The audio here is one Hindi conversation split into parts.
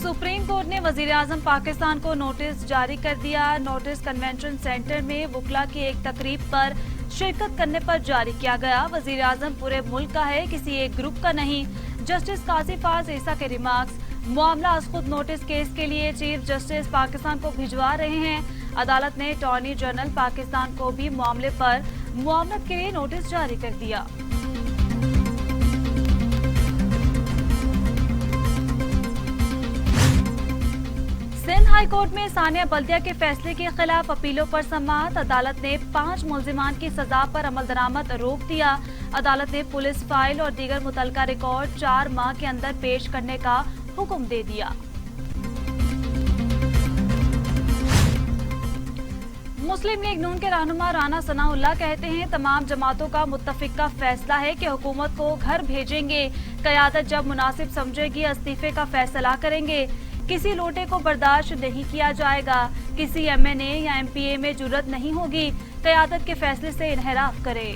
सुप्रीम कोर्ट ने वजीर-ए-आजम पाकिस्तान को नोटिस जारी कर दिया। नोटिस कन्वेंशन सेंटर में वुकला की एक तकरीब पर शिरकत करने पर जारी किया गया। वजीर-ए-आजम पूरे मुल्क का है, किसी एक ग्रुप का नहीं। जस्टिस काजी फाज ईसा के रिमार्क्स, मामला आज खुद नोटिस केस के लिए चीफ जस्टिस पाकिस्तान को भिजवा रहे हैं। अदालत ने अटॉर्नी जनरल पाकिस्तान को भी मामले पर मुआवनत के लिए नोटिस जारी कर दिया। सिंध हाई कोर्ट में सानिया बल्दिया के फैसले के खिलाफ अपीलों पर समाअत। अदालत ने 5 मुलजिमान की सजा पर अमल दरामद रोक दिया। अदालत ने पुलिस फाइल और दीगर मुतल्लिका रिकॉर्ड 4 माह के अंदर पेश करने का हुक्म दे दिया। मुस्लिम लीग नून के रहनुमा राना सनाउल्लाह कहते हैं, तमाम जमातों का मुत्तफिका फैसला है कि हुकूमत को घर भेजेंगे। क़यादत जब मुनासिब समझेगी इस्तीफे का फैसला करेंगे। किसी लोटे को बर्दाश्त नहीं किया जाएगा। किसी एमएनए या एमपीए में जुर्रत नहीं होगी क़यादत के फैसले से इन्हिराफ करे।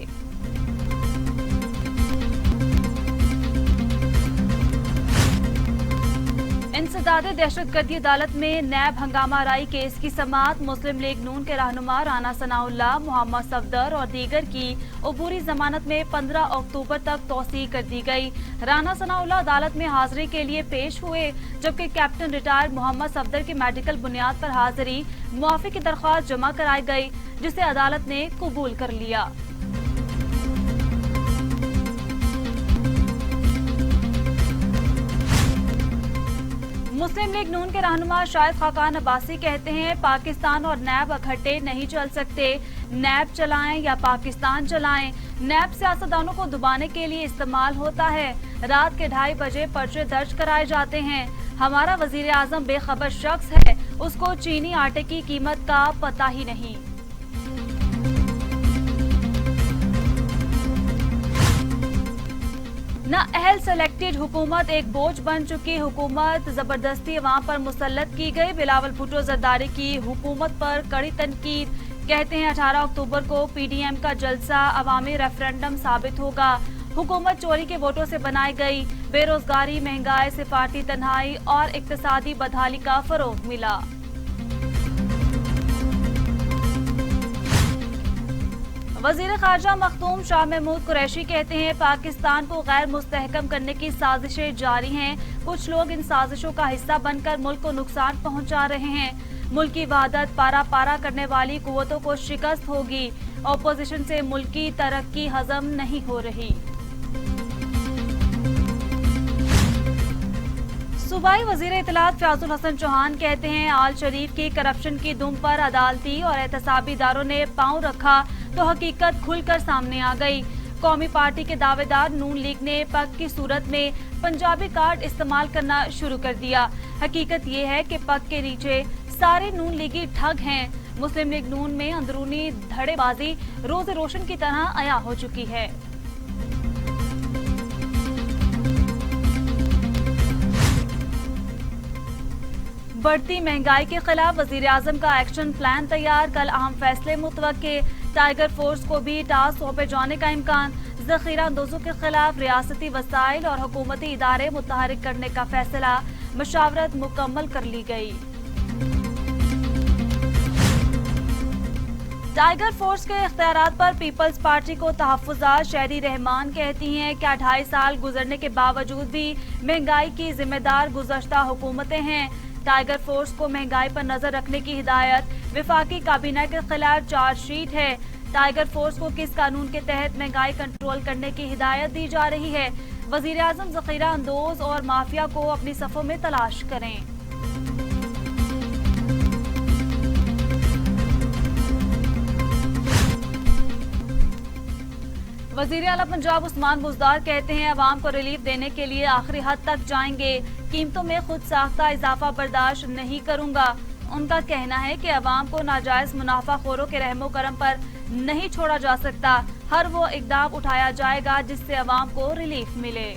इंसदादे दहशतगर्दी अदालत में नैब हंगामा राई केस की समाअत। मुस्लिम लीग नून के रहनुमा राना सनाउल्लाह, मोहम्मद सफदर और दीगर की अबूरी जमानत में 15 अक्टूबर तक तौसीह कर दी गई। राना सनाउल्लाह अदालत में हाजिरी के लिए पेश हुए, जबकि कैप्टन रिटायर्ड मोहम्मद सफदर की मेडिकल बुनियाद पर हाजिरी मुआफी की दरख्वास्त जमा कराई गई, जिसे अदालत ने कबूल कर लिया। मुस्लिम लीग नून के रहनुमा शाहिद खाकान अब्बासी कहते हैं, पाकिस्तान और नैब इकट्ठे नहीं चल सकते। नैब चलाएं या पाकिस्तान चलाएं, नैब सियासतदानों को दबाने के लिए इस्तेमाल होता है। रात के 2:30 बजे पर्चे दर्ज कराए जाते हैं। हमारा वजीर आजम बेखबर शख्स है, उसको चीनी आटे की कीमत का पता ही नहीं। ना अहल सेलेक्टेड हुकूमत एक बोझ बन चुकी हुकूमत जबरदस्ती अवाम पर मुसल्लत की गई। बिलावल भुट्टो जरदारी की हुकूमत पर कड़ी तनकीद, कहते हैं 18 अक्टूबर को पीडीएम का जलसा अवामी रेफरेंडम साबित होगा। हुकूमत चोरी के वोटों से बनाई गई। बेरोजगारी, महंगाई, सिफारती तन्हाई और इक्तिसादी बदहाली का फरोग मिला। वजीर खारजा मखदूम शाह महमूद कुरैशी कहते हैं, पाकिस्तान को गैर मुस्तहकम करने की साजिशें जारी हैं। कुछ लोग इन साजिशों का हिस्सा बनकर मुल्क को नुकसान पहुंचा रहे हैं। मुल्क की वहदत पारा पारा करने वाली कुव्वतों को शिकस्त होगी। अपोजिशन से मुल्क की तरक्की हजम नहीं हो रही। सूबाई वजीर इत्तलात फयाजुल हसन चौहान कहते हैं, आल शरीफ की करप्शन की दुम पर अदालती और एहतसाबी इदारों ने पांव रखा तो हकीकत खुलकर सामने आ गई। कौमी पार्टी के दावेदार नून लीग ने पग की सूरत में पंजाबी कार्ड इस्तेमाल करना शुरू कर दिया। हकीकत ये है कि पग के नीचे सारे नून लीगी ठग हैं। मुस्लिम लीग नून में अंदरूनी धड़ेबाजी रोज रोशन की तरह अया हो चुकी है। बढ़ती महंगाई के खिलाफ वजीर आजम का एक्शन प्लान तैयार। कल अहम फैसले मुतवक्के। टाइगर फोर्स को भी टास्क सौंपे जाने का इम्कान। जखीरा अंदोजों के खिलाफ रियासती वसाइल और हुकूमती इदारे मुतहरिक करने का फैसला। मशावरत मुकम्मल कर ली गई। टाइगर फोर्स के इख्तियारात पर पीपल्स पार्टी को तहफ्फुज़ात। शहरी रहमान कहती हैं कि 2.5 साल गुजरने के बावजूद भी महंगाई की जिम्मेदार गुज़श्ता हुकूमतें हैं। टाइगर फोर्स को महंगाई पर नजर रखने की हिदायत। विफाकी काबीना के खिलाफ चार्जशीट है। टाइगर फोर्स को किस कानून के तहत महंगाई कंट्रोल करने की हिदायत दी जा रही है। वजीर आजम जखीरा अंदोज और माफिया को अपनी सफ़ों में तलाश करें। वजीर आला पंजाब उस्मान बुज़दार कहते हैं, अवाम को रिलीफ देने के लिए आखिरी हद तक जाएंगे। कीमतों में खुद साख्ता इजाफा बर्दाश्त नहीं करूंगा। उनका कहना है कि अवाम को नाजायज मुनाफाखोरों के रहमो करम पर नहीं छोड़ा जा सकता। हर वो इकदाम उठाया जाएगा जिससे अवाम को रिलीफ मिले।